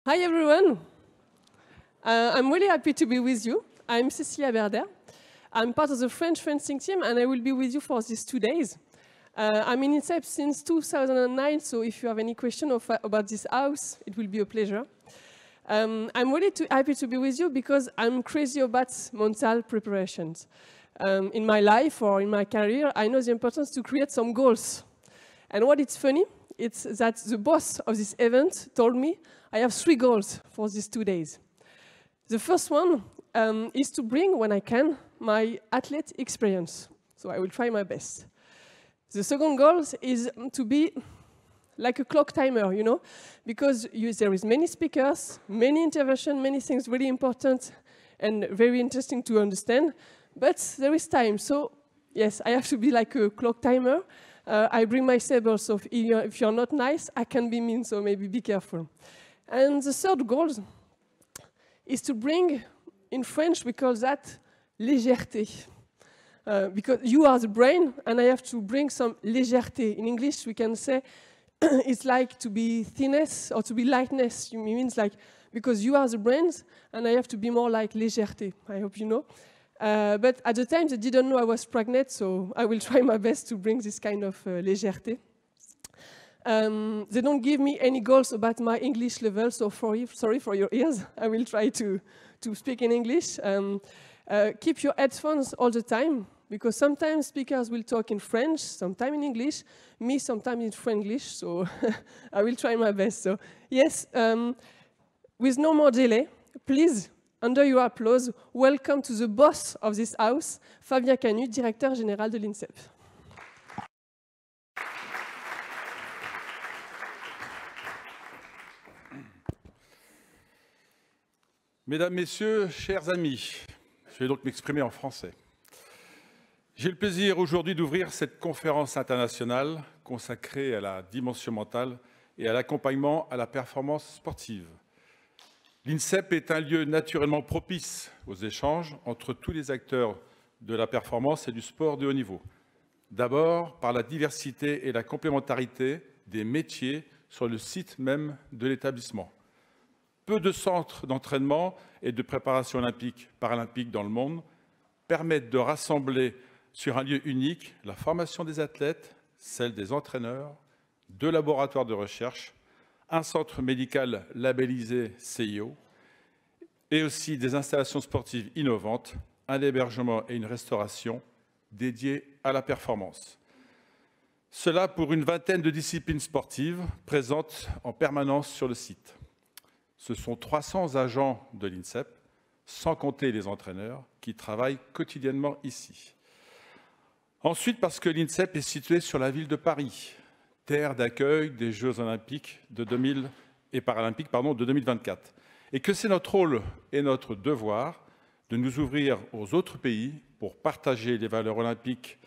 Hi everyone. I'm really happy to be with you. I'm Cecilia Berder. I'm part of the French fencing team and I will be with you for these 2 days. I'm in INSEP since 2009, so if you have any question about this house, it will be a pleasure. I'm really happy to be with you because I'm crazy about mental preparations. In my life or in my career, I know the importance to create some goals. And what is funny, it's that the boss of this event told me I have 3 goals for these 2 days. The first one is to bring, when I can, my athlete experience. So I will try my best. The second goal is to be like a clock timer, you know, because there is many speakers, many interventions, many things really important and very interesting to understand, but there is time. So yes, I have to be like a clock timer. I bring my saber, so if you're not nice, I can be mean, so maybe be careful. And the third goal is to bring, in French we call that légèreté. Because you are the brain, and I have to bring some légèreté. In English, we can say it's like to be thinness or to be lightness. It means like, because you are the brains, and I have to be more like légèreté. I hope you know. But at the time, they didn't know I was pregnant, so I will try my best to bring this kind of légèreté. They don't give me any goals about my English level, so sorry for your ears. I will try to speak in English. Keep your headphones all the time, because sometimes speakers will talk in French, sometimes in English, me sometimes in Franglish, so I will try my best. So yes, with no more delay, please, under your applause, welcome to the boss of this house, Fabien Canu, directeur général de l'INSEP. Mesdames, Messieurs, chers amis, je vais donc m'exprimer en français. J'ai le plaisir aujourd'hui d'ouvrir cette conférence internationale consacrée à la dimension mentale et à l'accompagnement à la performance sportive. L'INSEP est un lieu naturellement propice aux échanges entre tous les acteurs de la performance et du sport de haut niveau. D'abord, par la diversité et la complémentarité des métiers sur le site même de l'établissement. Peu de centres d'entraînement et de préparation olympique, paralympique dans le monde permettent de rassembler sur un lieu unique la formation des athlètes, celle des entraîneurs, 2 laboratoires de recherche, un centre médical labellisé CIO et aussi des installations sportives innovantes, un hébergement et une restauration dédiés à la performance. Cela pour une vingtaine de disciplines sportives présentes en permanence sur le site. Ce sont 300 agents de l'INSEP, sans compter les entraîneurs, qui travaillent quotidiennement ici. Ensuite, parce que l'INSEP est situé sur la ville de Paris, terre d'accueil des Jeux olympiques et paralympiques de 2024, et que c'est notre rôle et notre devoir de nous ouvrir aux autres pays pour partager les valeurs olympiques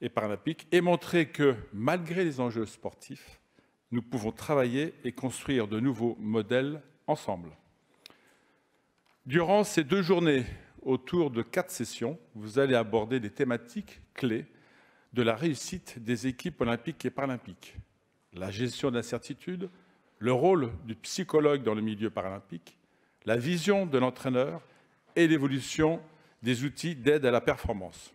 et paralympiques et montrer que, malgré les enjeux sportifs, nous pouvons travailler et construire de nouveaux modèles ensemble. Durant ces 2 journées, autour de 4 sessions, vous allez aborder des thématiques clés de la réussite des équipes olympiques et paralympiques. La gestion de l'incertitude, le rôle du psychologue dans le milieu paralympique, la vision de l'entraîneur et l'évolution des outils d'aide à la performance.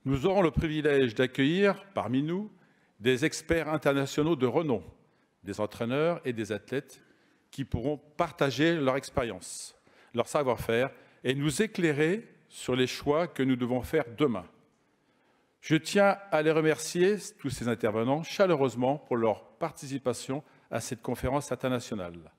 Nous aurons le privilège d'accueillir parmi nous des experts internationaux de renom, des entraîneurs et des athlètes qui pourront partager leur expérience, leur savoir-faire et nous éclairer sur les choix que nous devons faire demain. Je tiens à les remercier, tous ces intervenants, chaleureusement pour leur participation à cette conférence internationale.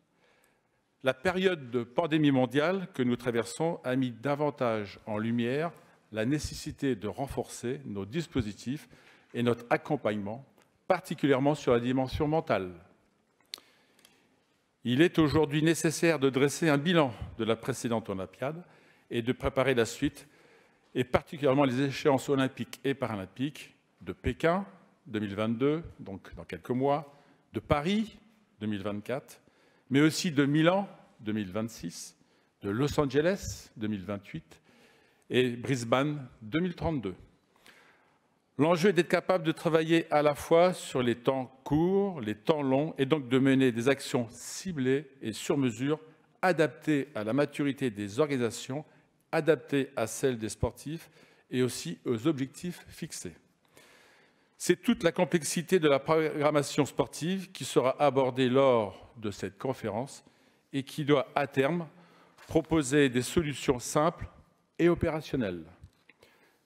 La période de pandémie mondiale que nous traversons a mis davantage en lumière la nécessité de renforcer nos dispositifs et notre accompagnement, particulièrement sur la dimension mentale. Il est aujourd'hui nécessaire de dresser un bilan de la précédente Olympiade et de préparer la suite, et particulièrement les échéances olympiques et paralympiques de Pékin 2022, donc dans quelques mois, de Paris 2024, mais aussi de Milan 2026, de Los Angeles 2028 et Brisbane 2032. L'enjeu est d'être capable de travailler à la fois sur les temps courts, les temps longs, et donc de mener des actions ciblées et sur mesure, adaptées à la maturité des organisations, adaptées à celle des sportifs et aussi aux objectifs fixés. C'est toute la complexité de la programmation sportive qui sera abordée lors de cette conférence et qui doit, à terme, proposer des solutions simples et opérationnelles.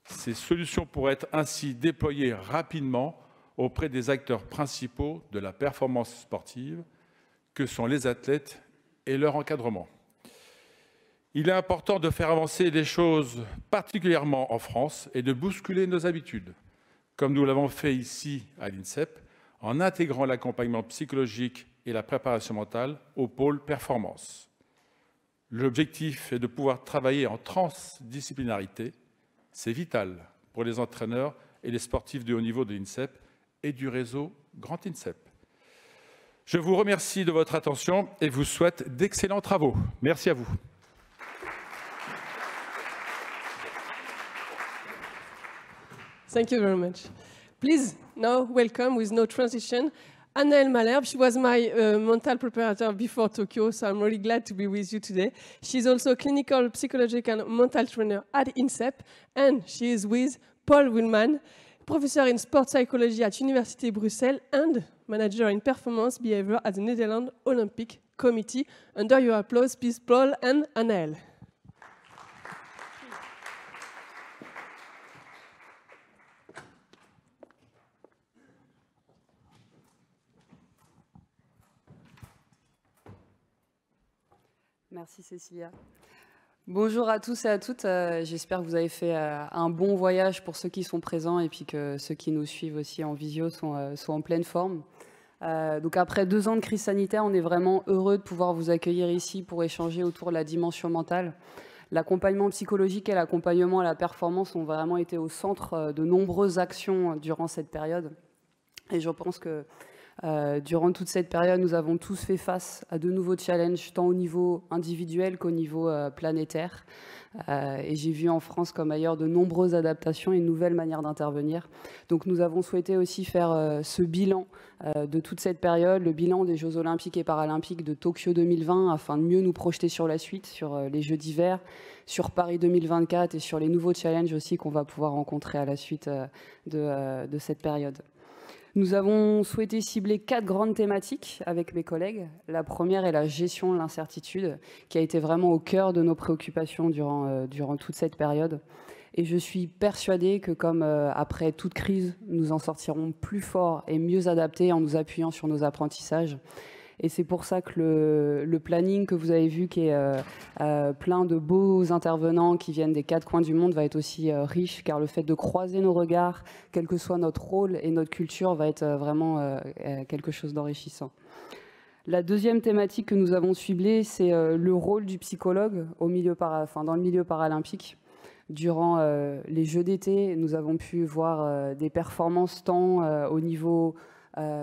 Ces solutions pourraient être ainsi déployées rapidement auprès des acteurs principaux de la performance sportive, que sont les athlètes et leur encadrement. Il est important de faire avancer les choses, particulièrement en France, et de bousculer nos habitudes, comme nous l'avons fait ici à l'INSEP, en intégrant l'accompagnement psychologique et la préparation mentale au pôle performance. L'objectif est de pouvoir travailler en transdisciplinarité. C'est vital pour les entraîneurs et les sportifs de haut niveau de l'INSEP et du réseau Grand INSEP. Je vous remercie de votre attention et vous souhaite d'excellents travaux. Merci à vous. Thank you very much. Please, now welcome with no transition, Anaëlle Malherbe. She was my mental preparator before Tokyo, so I'm really glad to be with you today. She's also a clinical, psychological, and mental trainer at INSEP, and she is with Paul Willman, professor in sport psychology at Université Bruxelles and manager in performance behavior at the Netherlands Olympic Committee. Under your applause, please, Paul and Anaëlle. Merci Cécilia. Bonjour à tous et à toutes. J'espère que vous avez fait un bon voyage pour ceux qui sont présents et puis que ceux qui nous suivent aussi en visio sont en pleine forme. Donc après 2 ans de crise sanitaire, on est vraiment heureux de pouvoir vous accueillir ici pour échanger autour de la dimension mentale. L'accompagnement psychologique et l'accompagnement à la performance ont vraiment été au centre de nombreuses actions durant cette période. Et je pense que durant toute cette période, nous avons tous fait face à de nouveaux challenges, tant au niveau individuel qu'au niveau planétaire. Et j'ai vu en France comme ailleurs de nombreuses adaptations et de nouvelles manières d'intervenir. Donc nous avons souhaité aussi faire ce bilan de toute cette période, le bilan des Jeux Olympiques et Paralympiques de Tokyo 2020, afin de mieux nous projeter sur la suite, sur les Jeux d'hiver, sur Paris 2024 et sur les nouveaux challenges aussi qu'on va pouvoir rencontrer à la suite de cette période. Nous avons souhaité cibler 4 grandes thématiques avec mes collègues. La première est la gestion de l'incertitude, qui a été vraiment au cœur de nos préoccupations durant toute cette période. Et je suis persuadée que comme après toute crise, nous en sortirons plus forts et mieux adaptés en nous appuyant sur nos apprentissages. Et c'est pour ça que le planning que vous avez vu, qui est plein de beaux intervenants qui viennent des 4 coins du monde, va être aussi riche, car le fait de croiser nos regards, quel que soit notre rôle et notre culture, va être vraiment quelque chose d'enrichissant. La deuxième thématique que nous avons ciblée, c'est le rôle du psychologue dans le milieu paralympique. Durant les Jeux d'été, nous avons pu voir des performances tant au niveau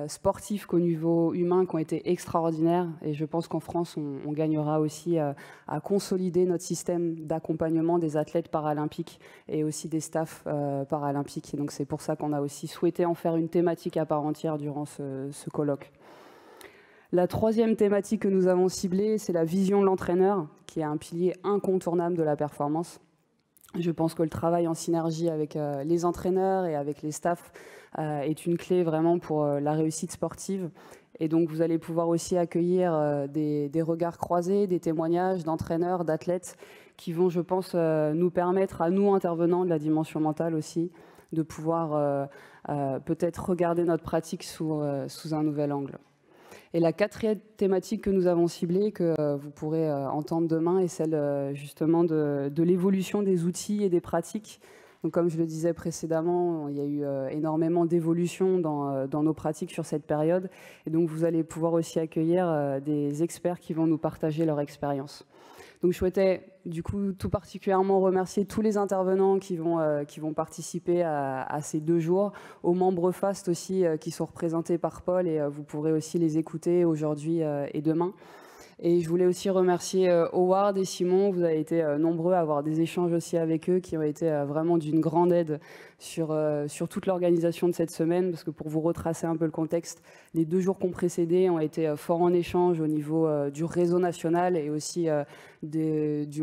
sportifs qu'au niveau humain qui ont été extraordinaires, et je pense qu'en France on gagnera aussi à consolider notre système d'accompagnement des athlètes paralympiques et aussi des staffs paralympiques, et donc c'est pour ça qu'on a aussi souhaité en faire une thématique à part entière durant ce colloque. La troisième thématique que nous avons ciblée, c'est la vision de l'entraîneur, qui est un pilier incontournable de la performance. Je pense que le travail en synergie avec les entraîneurs et avec les staffs est une clé vraiment pour la réussite sportive. Et donc vous allez pouvoir aussi accueillir des regards croisés, des témoignages d'entraîneurs, d'athlètes qui vont, je pense, nous permettre, à nous intervenants de la dimension mentale aussi, de pouvoir peut-être regarder notre pratique sous un nouvel angle. Et la quatrième thématique que nous avons ciblée, que vous pourrez entendre demain, est celle justement de l'évolution des outils et des pratiques. Donc, comme je le disais précédemment, il y a eu énormément d'évolutions dans nos pratiques sur cette période. Et donc, vous allez pouvoir aussi accueillir des experts qui vont nous partager leur expérience. Donc, je souhaitais du coup tout particulièrement remercier tous les intervenants qui vont participer à ces 2 jours, aux membres FAST aussi qui sont représentés par Paul, et vous pourrez aussi les écouter aujourd'hui et demain. Et je voulais aussi remercier Howard et Simon. Vous avez été nombreux à avoir des échanges aussi avec eux qui ont été vraiment d'une grande aide sur toute l'organisation de cette semaine. Parce que pour vous retracer un peu le contexte, les 2 jours qui ont précédé ont été forts en échange au niveau du réseau national et aussi du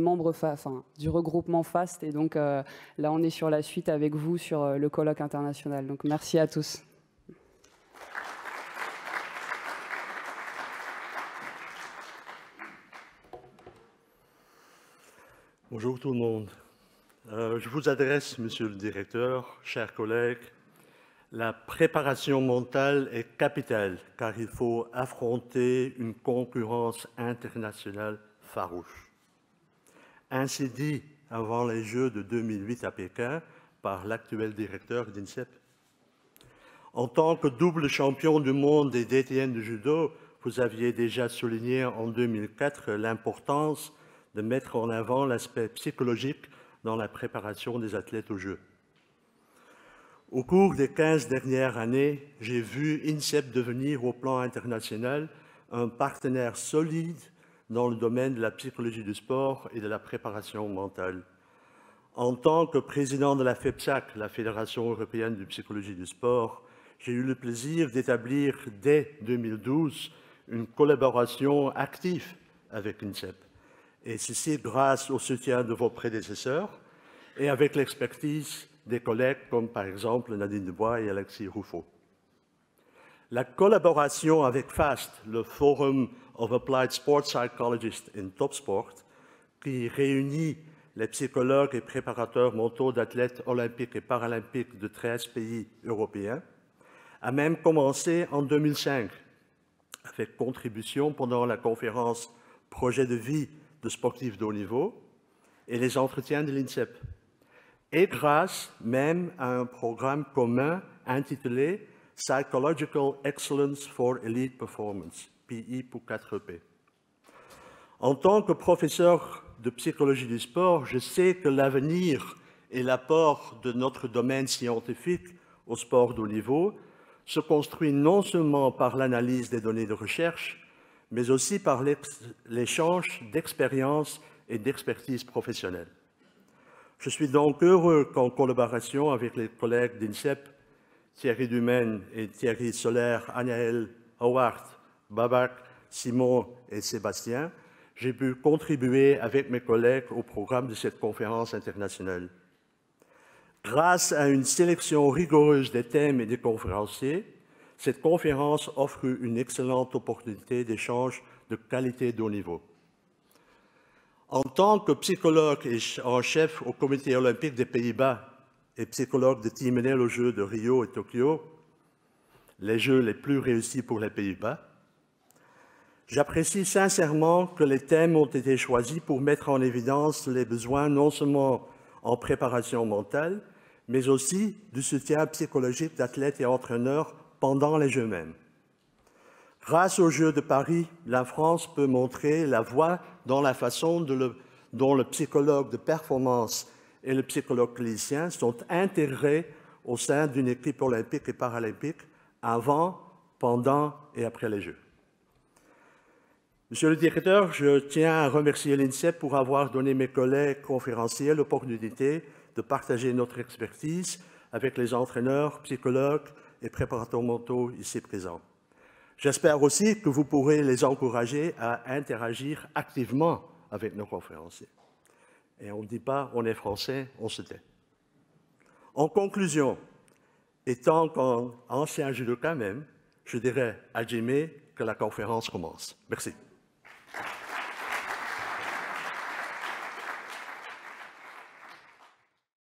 regroupement FAST. Et donc là, on est sur la suite avec vous sur le colloque international. Donc merci à tous. Bonjour tout le monde. Je vous adresse, Monsieur le Directeur, chers collègues. La préparation mentale est capitale car il faut affronter une concurrence internationale farouche. Ainsi dit avant les Jeux de 2008 à Pékin par l'actuel directeur d'INSEP. En tant que double champion du monde et DTN de judo, vous aviez déjà souligné en 2004 l'importance de mettre en avant l'aspect psychologique dans la préparation des athlètes aux Jeux. Au cours des 15 dernières années, j'ai vu INSEP devenir au plan international un partenaire solide dans le domaine de la psychologie du sport et de la préparation mentale. En tant que président de la FEPSAC, la Fédération européenne de psychologie du sport, j'ai eu le plaisir d'établir dès 2012 une collaboration active avec INSEP. Et ceci grâce au soutien de vos prédécesseurs et avec l'expertise des collègues comme par exemple Nadine Dubois et Alexis Ruffo. La collaboration avec FAST, le Forum of Applied Sports Psychologists in Top Sport, qui réunit les psychologues et préparateurs mentaux d'athlètes olympiques et paralympiques de 13 pays européens, a même commencé en 2005, avec contribution pendant la conférence Projet de vie de sportifs de haut niveau et les entretiens de l'INSEP, et grâce même à un programme commun intitulé Psychological Excellence for Elite Performance, PI pour 4P. En tant que professeur de psychologie du sport, je sais que l'avenir et l'apport de notre domaine scientifique au sport de haut niveau se construit non seulement par l'analyse des données de recherche, mais aussi par l'échange d'expériences et d'expertise professionnelle. Je suis donc heureux qu'en collaboration avec les collègues d'INSEP, Thierry Dumaine et Thierry Soler, Anaël, Howard, Babak, Simon et Sébastien, j'ai pu contribuer avec mes collègues au programme de cette conférence internationale. Grâce à une sélection rigoureuse des thèmes et des conférenciers, cette conférence offre une excellente opportunité d'échange de qualité de haut niveau. En tant que psychologue et en chef au Comité olympique des Pays-Bas et psychologue de Team Enel aux Jeux de Rio et Tokyo, les Jeux les plus réussis pour les Pays-Bas, j'apprécie sincèrement que les thèmes ont été choisis pour mettre en évidence les besoins non seulement en préparation mentale, mais aussi du soutien psychologique d'athlètes et entraîneurs pendant les Jeux mêmes. Grâce aux Jeux de Paris, la France peut montrer la voie dans la façon dont le psychologue de performance et le psychologue clinicien sont intégrés au sein d'une équipe olympique et paralympique avant, pendant et après les Jeux. Monsieur le directeur, je tiens à remercier l'INSEP pour avoir donné mes collègues conférenciers l'opportunité de partager notre expertise avec les entraîneurs, psychologues et préparateurs mentaux ici présents. J'espère aussi que vous pourrez les encourager à interagir activement avec nos conférenciers. Et on ne dit pas « on est français, on se tait ». En conclusion, étant qu'ancien judoka même, je dirais à Jimmy que la conférence commence. Merci.